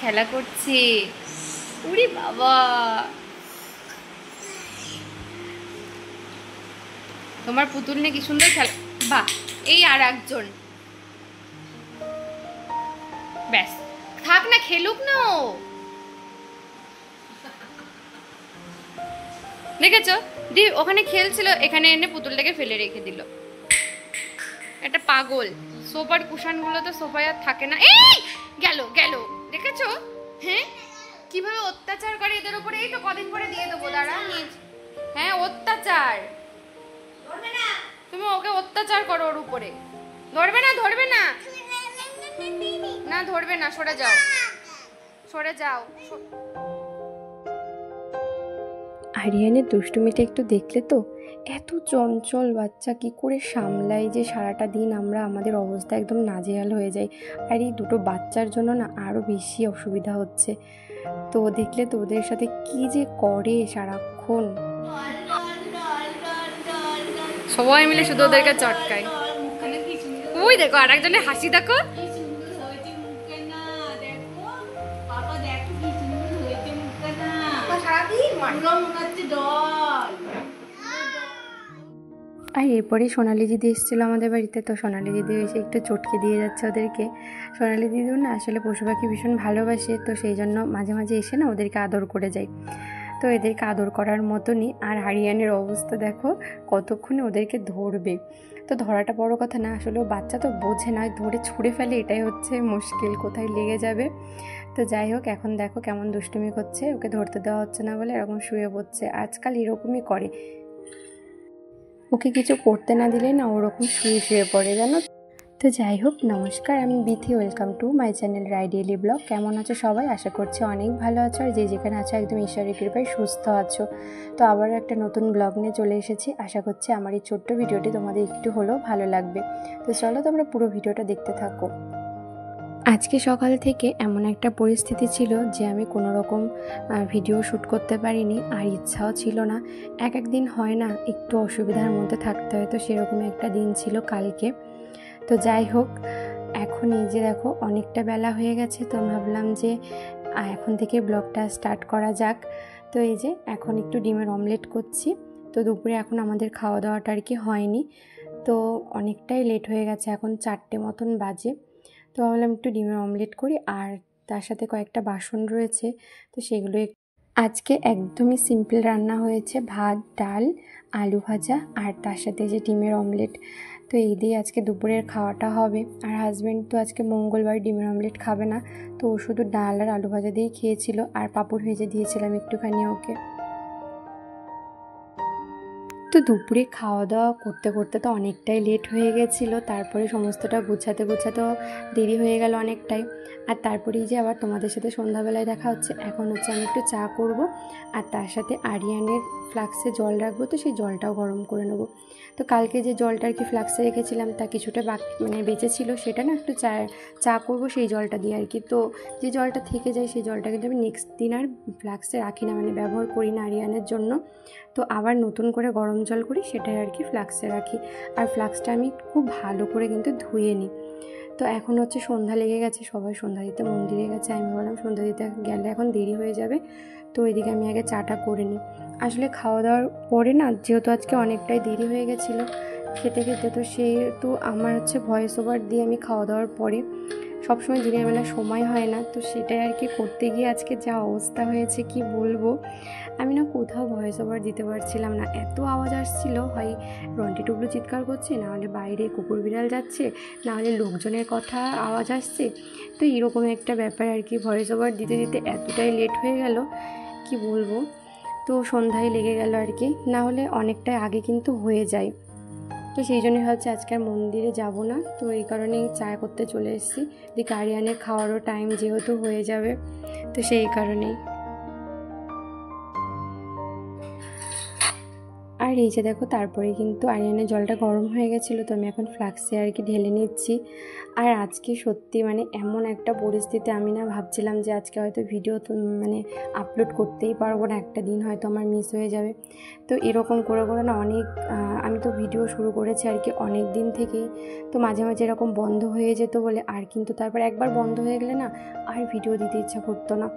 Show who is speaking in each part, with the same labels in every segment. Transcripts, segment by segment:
Speaker 1: খেলা করছে। উরে বাবা, তোমার পুতুল নিয়ে কি সুন্দর খেলা। বাহ, এই আর একজন, ব্যাস থাক না, খেলুক না। ও দেখেছো দি ওখানে খেলছিল, এখানে এনে পুতুলটাকে ফেলে রেখে দিল। একটা পাগল। সোফার কুশানগুলো তো সোফায় আর থাকে না। এই গেল গেল, দেখেছো? হ্যাঁ, কিভাবে অত্যাচার করে এদের উপরে। এই তো কদিন পরে দিয়ে দেবো, দাঁড়া। হ্যাঁ, অত্যাচার। তুমি ওকে অত্যাচার করো ওর উপরে। ধরবে না, ধরবে না, না ধরবে না, সরে যাও, সরে যাও।
Speaker 2: আরিয়ানের দুষ্টুমিটা একটু দেখলে তো, এত চঞ্চল বাচ্চা কি করে সামলাই যে সারাটা দিন আমরা আমাদের অবস্থা একদম নাজেহাল হয়ে যায়। আর এই দুটো বাচ্চার জন্য না আরও বেশি অসুবিধা হচ্ছে। তো দেখলে তো ওদের সাথে কি যে করে সারাক্ষণ।
Speaker 1: সবাই মিলে শুধু ওদেরকে চটকায়। ওই দেখো আর একজনের হাসি দেখো।
Speaker 2: আর এরপরে সোনালি দিদি এসেছিলো আমাদের বাড়িতে। তো সোনালি দিদি এসে একটু চটকে দিয়ে যাচ্ছে ওদেরকে। সোনালি দিদিও না আসলে পশু পাখি ভীষণ ভালোবাসে, তো সেই জন্য মাঝে মাঝে এসে না ওদেরকে আদর করে যায়। তো এদেরকে আদর করার মতনই। আর হারিয়ানের অবস্থা দেখো, কতক্ষণে ওদেরকে ধরবে। তো ধরাটা বড় কথা না, আসলে ও বাচ্চা তো বোঝে না, ধরে ছুঁড়ে ফেলে, এটাই হচ্ছে মুশকিল, কোথায় লেগে যাবে। তো যাই হোক, এখন দেখো কেমন দুষ্টুমি করছে, ওকে ধরতে দেওয়া হচ্ছে না বলে এরকম শুয়ে পড়ছে। আজকাল এরকমই করে, ওকে কিছু করতে না দিলে না ওরকম শুয়ে শুয়ে পড়ে, জানো। তো যাই হোক, নমস্কার, আমি Bithi, welcome to my channel Rai daily blog. কেমন আছো সবাই? আশা করছি অনেক ভালো আছো, আর যে যেখানে আছো একদম ঈশ্বরের কৃপায় সুস্থ আছো। তো আবারও একটা নতুন ব্লগ নিয়ে চলে এসেছি। আশা করছি আমার এই ছোট্ট ভিডিওটি তোমাদের একটু হলেও ভালো লাগবে। তো চলো তোমরা পুরো ভিডিওটা দেখতে থাকো। আজকে সকাল থেকে এমন একটা পরিস্থিতি ছিল যে আমি কোনো রকম ভিডিও শ্যুট করতে পারিনি, আর ইচ্ছাও ছিল না। এক একদিন হয় না, একটু অসুবিধার মধ্যে থাকতে হয়, তো সেরকমই একটা দিন ছিল কালকে। তো যাই হোক, এখন এই যে দেখো অনেকটা বেলা হয়ে গেছে, তো ভাবলাম যে এখন থেকে ব্লগটা স্টার্ট করা যাক। তো এই যে এখন একটু ডিমের অমলেট করছি। তো দুপুরে এখন আমাদের খাওয়া দাওয়াটা আর কি হয়নি, তো অনেকটাই লেট হয়ে গেছে, এখন 4টে মতন বাজে। তো ভাবলাম একটু ডিমের অমলেট করি, আর তার সাথে কয়েকটা বাসন রয়েছে, তো সেগুলো আজকে একদমই সিম্পল রান্না হয়েছে, ভাত, ডাল, আলু ভাজা, আর তার সাথে যে ডিমের অমলেট। তো এই দিয়ে আজকে দুপুরের খাওয়াটা হবে। আর হাজব্যান্ড তো আজকে মঙ্গলবার ডিমের অমলেট খাবে না, তো ও শুধু ডাল আর আলু ভাজা দিয়েই খেয়েছিল, আর পাঁপড় ভেজে দিয়েছিলাম একটুখানি ওকে। তো দুপুরে খাওয়া দাওয়া করতে করতে তো অনেকটাই লেট হয়ে গেছিলো, তারপরে সমস্তটা গুছাতে গুছাতেও দেরি হয়ে গেল অনেকটাই। আর তারপরেই যে আবার তোমাদের সাথে সন্ধ্যাবেলায় দেখা হচ্ছে। এখন হচ্ছে আমি একটু চা করব, আর তার সাথে আরিয়ানের ফ্লাক্সে জল রাখবো, তো সেই জলটাও গরম করে নেবো। তো কালকে যে জলটা আর কি ফ্লাক্সে রেখেছিলাম, তা কিছুটা বেঁচে ছিল, সেটা না একটু চা করবো সেই জলটা দিয়ে আর কি। তো যে জলটা থেকে যায় সেই জলটা কিন্তু আমি নেক্সট দিন আর ফ্লাক্সে রাখি না, ব্যবহার করি না আরিয়ানের জন্য। তো আবার নতুন করে গরম জল করি, সেটাই আর কি ফ্লাক্সে রাখি। আর ফ্লাক্সটা আমি খুব ভালো করে কিন্তু ধুয়ে নিই। তো এখন হচ্ছে সন্ধ্যা লেগে গেছে, সবাই সন্ধ্যা দিতে মন্দিরে গেছে। আমি বললাম সন্ধ্যা দিতে গেলে এখন দেরি হয়ে যাবে, তো এদিকে আমি আগে চাটা করে নিই। আসলে খাওয়া দাওয়ার পরে না, যেহেতু আজকে অনেকটাই দেরি হয়ে গেছিলো খেতে খেতে, তো সেহেতু আমার হচ্ছে ভয়েস ওভার দিয়ে আমি খাওয়া দাওয়ার পরে সবসময় দিনের বেলা সময় হয় না, তো সেটাই আর কি করতে গিয়ে আজকে যা অবস্থা হয়েছে কি বলবো। আমি না কোথাও ভয়েস ওভার দিতে পারছিলাম না, এত আওয়াজ আসছিল, হয় রন্টি টুবলু চিৎকার করছে, নাহলে বাইরে কুকুর বিড়াল যাচ্ছে, নাহলে লোকজনের কথা আওয়াজ আসছে। তো এরকম একটা ব্যাপার আর কি, ভয়েস ওভার দিতে দিতে এতটাই লেট হয়ে গেল কি বলবো। তো সন্ধ্যায় লেগে গেল আর কি, না হলে অনেকটাই আগে কিন্তু হয়ে যায়। তো সেই জন্যই হচ্ছে আজকে আর মন্দিরে যাব না, তো এই কারণেই চা করতে চলে এসেছি। দিকে আরিয়ানের খাওয়ারও টাইম যেহেতু হয়ে যাবে, তো সেই কারণেই। আর এই যে দেখো তারপরে কিন্তু আরিয়ানের জলটা গরম হয়ে গেছিলো, তো আমি এখন ফ্লাক্সে আর কি ঢেলে নিচ্ছি। আর আজকে সত্যি মানে এমন একটা পরিস্থিতি, আমি না ভাবছিলাম যে আজকে হয়তো ভিডিও মানে আপলোড করতেই পারবো না, একটা দিন হয়তো আমার মিস হয়ে যাবে। তো এরকম করে করে না অনেক আমি তো ভিডিও শুরু করেছি আর কি অনেক দিন থেকেই, তো মাঝে মাঝে এরকম বন্ধ হয়ে যেত বলে আর কিন্তু তারপর একবার বন্ধ হয়ে গেলে না আর ভিডিও দিতে ইচ্ছা করতো না।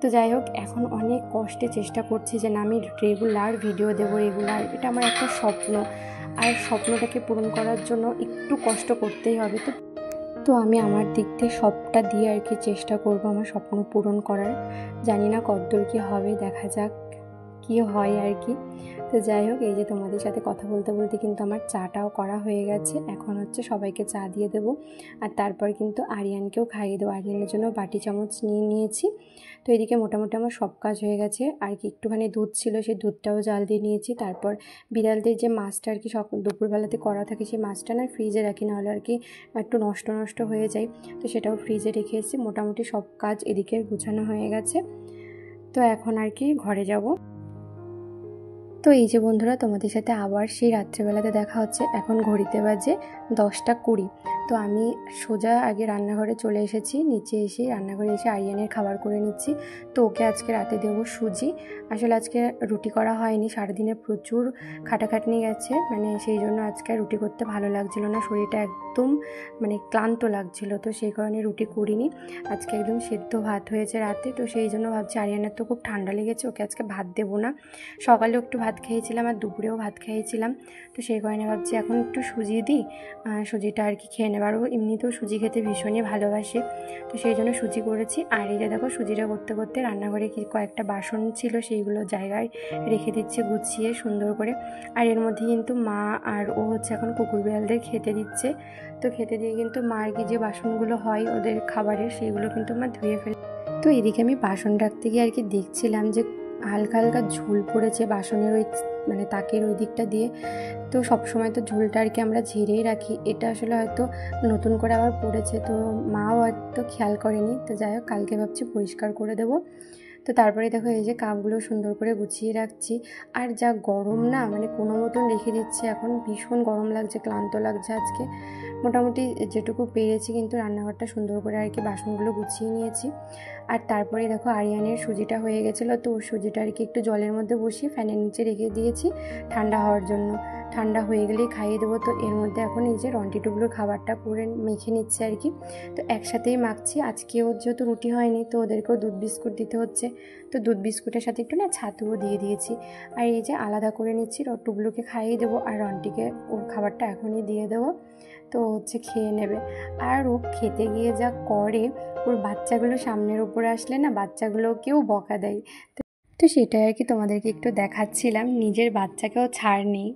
Speaker 2: তো যাই হোক, এখন অনেক কষ্টে চেষ্টা করছি যে না আমি রেগুলার ভিডিও দেবো, রেগুলার, এটা আমার একটা স্বপ্ন, আর স্বপ্নটাকে পূরণ করার জন্য একটু কষ্ট করতেই হবে। তো আমি আমার দিক থেকে সবটা দিয়ে আর কি চেষ্টা করব আমার স্বপ্ন পূরণ করার। জানি না কতদূর কী হবে, দেখা যাক কী হয় আর কি। তো যাই হোক, এই যে তোমাদের সাথে কথা বলতে বলতে কিন্তু আমার চাটাও করা হয়ে গেছে। এখন হচ্ছে সবাইকে চা দিয়ে দেবো, আর তারপর কিন্তু আরিয়ানকেও খাইয়ে দেবো। আরিয়ানের জন্য বাটি চামচ নিয়ে নিয়েছি। তো এদিকে মোটামুটি আমার সব কাজ হয়ে গেছে। আর কি একটুখানি দুধ ছিল, সেই দুধটাও জাল দিয়ে নিয়েছি। তারপর বিড়ালদের যে মাছটা আর কি দুপুরবেলাতে করা থাকে, সেই মাছটা না ফ্রিজে রাখি, নাহলে আর কি একটু নষ্ট নষ্ট হয়ে যায়, তো সেটাও ফ্রিজে রেখে এসেছি। মোটামুটি সব কাজ এদিকে গুছানো হয়ে গেছে। তো এখন আর কি ঘরে যাব। তো এই যে বন্ধুরা, তোমাদের সাথে আবার সেই রাত্রেবেলাতে দেখা হচ্ছে। এখন ঘড়িতে বাজে 10:20। তো আমি সোজা আগে রান্নাঘরে চলে এসেছি, নিচে এসে রান্নাঘরে এসে আরিয়ানের খাবার করে নিচ্ছি। তো ওকে আজকে রাতে দেবো সুজি। আসলে আজকে রুটি করা হয়নি, সারাদিনে প্রচুর খাটাখাটনি গেছে, মানে সেই জন্য আজকে রুটি করতে ভালো লাগছিল না, শরীরটা একদম মানে ক্লান্ত লাগছিল, তো সেই কারণে রুটি করিনি। আজকে একদম সেদ্ধ ভাত হয়েছে রাতে, তো সেই জন্য ভাবছি আরিয়ানের তো খুব ঠান্ডা লেগেছে, ওকে আজকে ভাত দেবো না। সকালেও একটু ভাত খেয়েছিলাম আর দুপুরেও ভাত খেয়েছিলাম, তো সেই কারণে ভাবছি এখন একটু সুজি দিই, সুজিটা আর কি খেয়ে নেবার। ও এমনিতেও সুজি খেতে ভীষণই ভালোবাসে, তো সেই জন্য সুজি করেছি। আর এই যে দেখো সুজিটা করতে করতে রান্নাঘরে কি কয়েকটা বাসন ছিল, সেইগুলো জায়গায় রেখে দিচ্ছে গুছিয়ে সুন্দর করে। আর এর মধ্যে কিন্তু মা আর ও হচ্ছে এখন কুকুর বিড়ালদের খেতে দিচ্ছে। তো খেতে দিয়ে কিন্তু মা আর কি যে বাসনগুলো হয় ওদের খাবারের, সেইগুলো কিন্তু মা ধুয়ে ফেলে। তো এদিকে আমি বাসন রাখতে গিয়ে আর কি দেখছিলাম যে হালকা হালকা ঝুল পড়েছে বাসনের ওই মানে তাকের ওই দিকটা দিয়ে। তো সবসময় তো ঝুলটা আর কি আমরা ঝেড়েই রাখি, এটা আসলে হয়তো নতুন করে আবার পড়েছে, তো মাও হয়তো খেয়াল করেনি। তো যাই হোক, কালকে ভাবছি পরিষ্কার করে দেবো। তো তারপরে দেখো এই যে কাপগুলো সুন্দর করে গুছিয়ে রাখছি। আর যা গরম না, মানে কোনো মতন রেখে দিচ্ছে, এখন ভীষণ গরম লাগছে, ক্লান্ত লাগছে আজকে। মোটামুটি যেটুকু পেরেছি কিন্তু রান্নাঘরটা সুন্দর করে আর কি বাসনগুলো গুছিয়ে নিয়েছি। আর তারপরে দেখো আরিয়ানের সুজিটা হয়ে গেছিলো, তো সুজিটা আর কি একটু জলের মধ্যে বসিয়ে ফ্যানের নিচে রেখে দিয়েছি ঠান্ডা হওয়ার জন্য। ঠান্ডা হয়ে গেলেই খাইয়ে দেবো। তো এর মধ্যে এখন এই যে রন্টি টুবলুর খাবারটা করে মেখে নিচ্ছে আর কি, তো একসাথেই মাখছি। আজকেও যেহেতু রুটি হয়নি, তো ওদেরকেও দুধ বিস্কুট দিতে হচ্ছে, তো দুধ বিস্কুটের সাথে একটু না ছাতুও দিয়ে দিয়েছি। আর এই যে আলাদা করে নিচ্ছি, টুবলুকে খাইয়ে দেবো আর রন্টিকে ওর খাবারটা এখনই দিয়ে দেবো, তো হচ্ছে খেয়ে নেবে। আর ও খেতে গিয়ে যা করে, ওর বাচ্চাগুলো সামনের উপরে আসলে না বাচ্চাগুলোকেও বকা দেয়। তো সেটাই আর কি তোমাদেরকে একটু দেখাচ্ছিলাম, নিজের বাচ্চাকেও ছাড় নেই।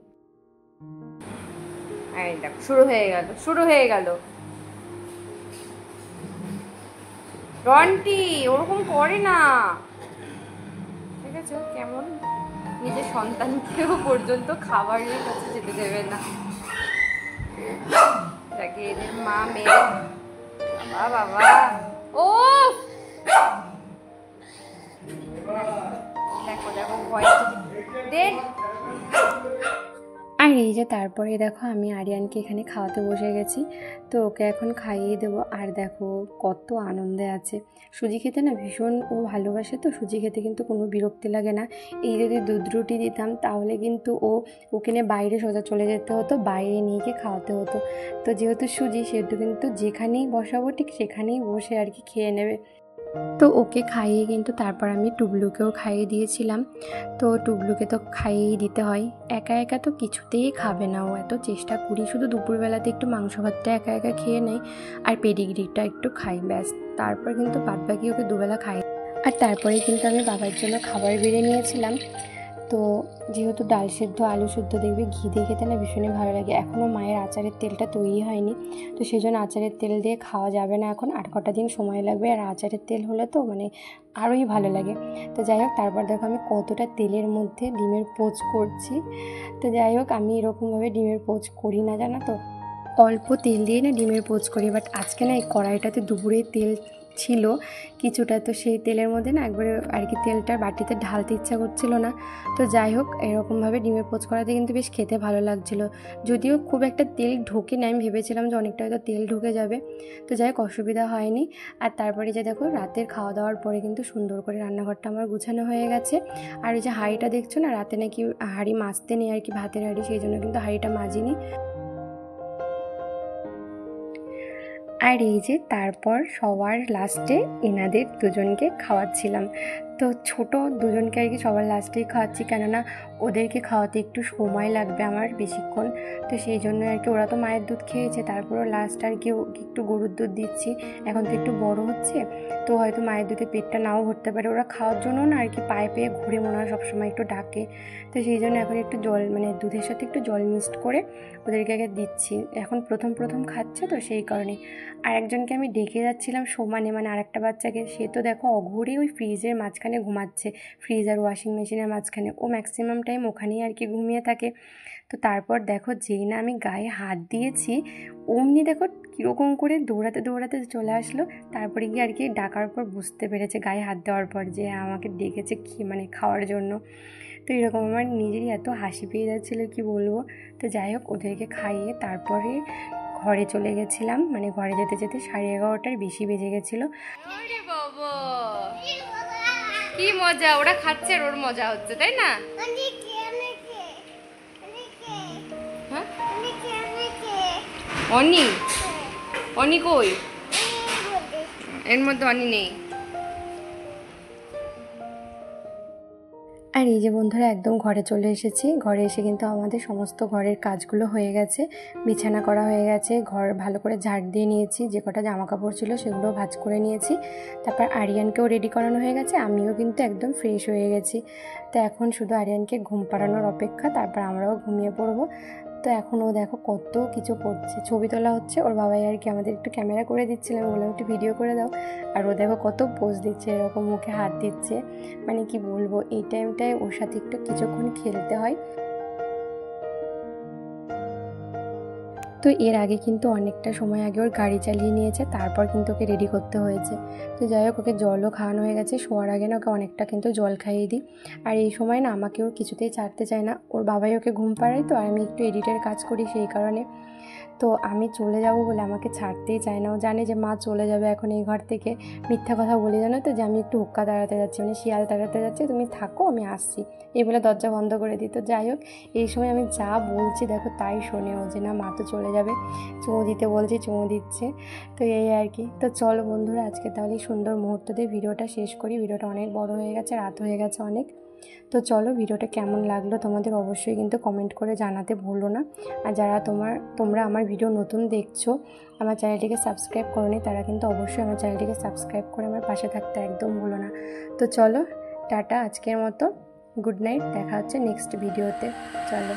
Speaker 1: এই দেখো শুরু হয়ে গেল রন্টি ওরকম করে না, ঠিক আছে? কেমন নিজের সন্তানকেও পর্যন্ত খাবারের কাছে যেতে দেবে না, যাকে এদের মা মেয়ে। বাবা বাবা, ও দেখো দেখো ভয় দেখ।
Speaker 2: আর এই যে তারপরে দেখো আমি আরিয়ানকে এখানে খাওয়াতে বসে গেছি, তো ওকে এখন খাইয়ে দেবো। আর দেখো কত আনন্দে আছে, সুজি খেতে না ভীষণ ও ভালোবাসে, তো সুজি খেতে কিন্তু কোনো বিরক্তি লাগে না। এই যদি দুধ রুটি দিতাম তাহলে কিন্তু ওকে নিয়ে বাইরে সোজা চলে যেতে হতো, বাইরে নিয়ে গিয়ে খাওয়াতে হতো। তো যেহেতু সুজি, সেহেতু কিন্তু যেখানেই বসাবো ঠিক সেখানেই বসে আর কি খেয়ে নেবে। তো ওকে খাইয়ে কিন্তু তারপর আমি টুবলুকেও খাইয়ে দিয়েছিলাম। তো টুবলুকে তো খাইয়েই দিতে হয়, একা একা তো কিছুতেই খাবে না ও, এত চেষ্টা করি, শুধু দুপুরবেলাতে একটু মাংস ভাতটা একা একা খেয়ে নেয় আর পেডিগ্রিটা একটু খাই, ব্যাস। তারপর কিন্তু বাদবাকি ওকে দুবেলা খাই। আর তারপরে কিন্তু আমি বাবার জন্য খাবার বেড়ে নিয়েছিলাম। তো যেহেতু ডাল সেদ্ধ আলু সেদ্ধ দেখবে ঘি দিয়ে খেতে না ভীষণই ভালো লাগে। এখনও মায়ের আচারের তেলটা তৈরি হয়নি, তো সেই জন্য আচারের তেল দিয়ে খাওয়া যাবে না এখন, আর কটা দিন সময় লাগবে। আর আচারের তেল হলে তো মানে আরোই ভালো লাগে। তো যাই হোক, তারপর দেখো আমি কতটা তেলের মধ্যে ডিমের পোচ করছি। তো যাই হোক, আমি এরকমভাবে ডিমের পোচ করি না, জানো তো, অল্প তেল দিয়ে না ডিমের পোচ করি। বাট আজকে না এই কড়াইটাতে দুপুরে তেল ছিল কিছুটা, তো সেই তেলের মধ্যে না একবারে আর কি তেলটা বাটিতে ঢালতে ইচ্ছা করছিল না। তো যাই হোক, এরকমভাবে ডিমের পোচ করাতে কিন্তু বেশ খেতে ভালো লাগছিল। যদিও খুব একটা তেল ঢোকে না, আমি ভেবেছিলাম যে অনেকটা হয়তো তেল ঢুকে যাবে, তো যাই হোক অসুবিধা হয়নি। আর তারপরে যে দেখো রাতের খাওয়া দাওয়ার পরে কিন্তু সুন্দর করে রান্নাঘরটা আমার গুছানো হয়ে গেছে। আর এই যে হাঁড়িটা দেখছো না, রাতে নাকি হাঁড়ি মাজতে নেই আর কি, ভাতের হাঁড়ি, সেই জন্য কিন্তু হাঁড়িটা মাজিনি। আর এই যে তারপর সবার লাস্টে এনাদের দুজনকে খাওয়াচ্ছিলাম। তো ছোট দুজনকে আর কি সবার লাস্টেই খাওয়াচ্ছি, কেননা ওদেরকে খাওয়াতে একটু সময় লাগবে আমার বেশিক্ষণ। তো সেই জন্য আর কি, ওরা তো মায়ের দুধ খেয়েছে, তারপরও লাস্ট আর কি একটু গরুর দুধ দিচ্ছি। এখন তো একটু বড় হচ্ছে, তো হয়তো মায়ের দুধে পেটটা নাও ভরতে পারে, ওরা খাওয়ার জন্য না আর কি পায়ে পেয়ে ঘুরে মনে হয় সবসময় একটু ডাকে। তো সেই জন্য এখন একটু জল মানে দুধের সাথে একটু জল মিক্সড করে ওদেরকে আগে দিচ্ছি। এখন প্রথম প্রথম খাচ্ছে তো সেই কারণে। আর একজনকে আমি ডেকে যাচ্ছিলাম সমানে, মানে আরেকটা বাচ্চাকে, সে তো দেখো অঘুরে ওই ফ্রিজের মাঝখানে ঘুমাচ্ছে, ফ্রিজ আর ওয়াশিং মেশিনের মাঝখানে, ও ম্যাক্সিমাম টাইম ওখানেই আর কি ঘুমিয়ে থাকে। তো তারপর দেখো যেই না আমি গায়ে হাত দিয়েছি, অমনি দেখো কীরকম করে দৌড়াতে দৌড়াতে চলে আসলো। তারপরে গিয়ে আর কি ডাকার পর বুঝতে পেরেছে গায়ে হাত দেওয়ার পর যে আমাকে ডেকেছে মানে খাওয়ার জন্য। তো এরকম আমার নিজেরই এত হাসি পেয়ে যাচ্ছিলো কি বলবো। তো যাই হোক ওদেরকে খাইয়ে তারপরে ঘরে চলে গেছিলাম, মানে ঘরে যেতে যেতে 11:30টার বেশি বেজে গেছিলো।
Speaker 1: আরে বাবা কি মজা, ওরা খাচ্ছে আর ওর মজা হচ্ছে, তাই না? হ্যাঁ অনি, অনি কই? এর মধ্যে অনি নেই।
Speaker 2: আর এই যে বন্ধুরা একদম ঘরে চলে এসেছি। ঘরে এসে কিন্তু আমাদের সমস্ত ঘরের কাজগুলো হয়ে গেছে, বিছানা করা হয়ে গেছে, ঘর ভালো করে ঝাড় দিয়ে নিয়েছি, যে কটা জামা কাপড় ছিল সেগুলোও ভাঁজ করে নিয়েছি। তারপর আরিয়ানকেও রেডি করানো হয়ে গেছে, আমিও কিন্তু একদম ফ্রেশ হয়ে গেছি। তো এখন শুধু আরিয়ানকে ঘুম পাড়ানোর অপেক্ষা, তারপর আমরাও ঘুমিয়ে পড়বো। তো এখন ও দেখো কত কিছু করছে, ছবি তোলা হচ্ছে, ওর বাবাই আর কি আমাদের একটু ক্যামেরা করে দিচ্ছিলাম, বললাম একটু ভিডিও করে দাও। আর ও দেখো কত পোজ দিচ্ছে, এরকম মুখে হাত দিচ্ছে, মানে কি বলবো, এই টাইমটায় ওর সাথে একটু কিছুক্ষণ খেলতে হয়। তো এর আগে কিন্তু অনেকটা সময় আগে ওর গাড়ি চালিয়ে নিয়েছে, তারপর কিন্তু ওকে রেডি করতে হয়েছে। তো যাই হোক ওকে জলও খাওয়ানো হয়ে গেছে, শোয়ার আগে না ওকে অনেকটা কিন্তু জল খাইয়ে দিই। আর এই সময় না আমাকেও কিছুতেই ছাড়তে চায় না, ওর বাবাই ওকে ঘুম পাড়ায়, তো আর আমি একটু এডিটের কাজ করি সেই কারণে। তো আমি চলে যাব বলে আমাকে ছাড়তেই চায় না, ও জানে যে মা চলে যাবে এখন এই ঘর থেকে। মিথ্যা কথা বলে জানো তো, যে আমি একটু হুক্কা দাঁড়াতে যাচ্ছি, মানে শিয়াল তাড়াতে যাচ্ছি, তুমি থাকো আমি আসছি, এই বলে দরজা বন্ধ করে দিই। তো যাই হোক এই সময় আমি যা বলছি দেখো তাই শোনে ও, যে না মা তো চলে যাবে, চুমু দিতে বলছি চুমু দিচ্ছে। তো এই আর কি। তো চলো বন্ধুরা আজকে তাহলে সুন্দর মুহূর্ত দিয়ে ভিডিওটা শেষ করি। ভিডিওটা অনেক বড় হয়ে গেছে, রাত হয়ে গেছে অনেক। তো চলো ভিডিওটা কেমন লাগলো তোমাদের অবশ্যই কিন্তু কমেন্ট করে জানাতে ভুলো না। আর যারা তোমরা আমার ভিডিও নতুন দেখছো, আমার চ্যানেলটিকে সাবস্ক্রাইব করোনি, তারা কিন্তু অবশ্যই আমার চ্যানেলটিকে সাবস্ক্রাইব করে আমার পাশে থাকতে একদম ভুলো না। তো চলো টাটা আজকের মতো, গুড নাইট, দেখা হচ্ছে নেক্সট ভিডিওতে। চলো।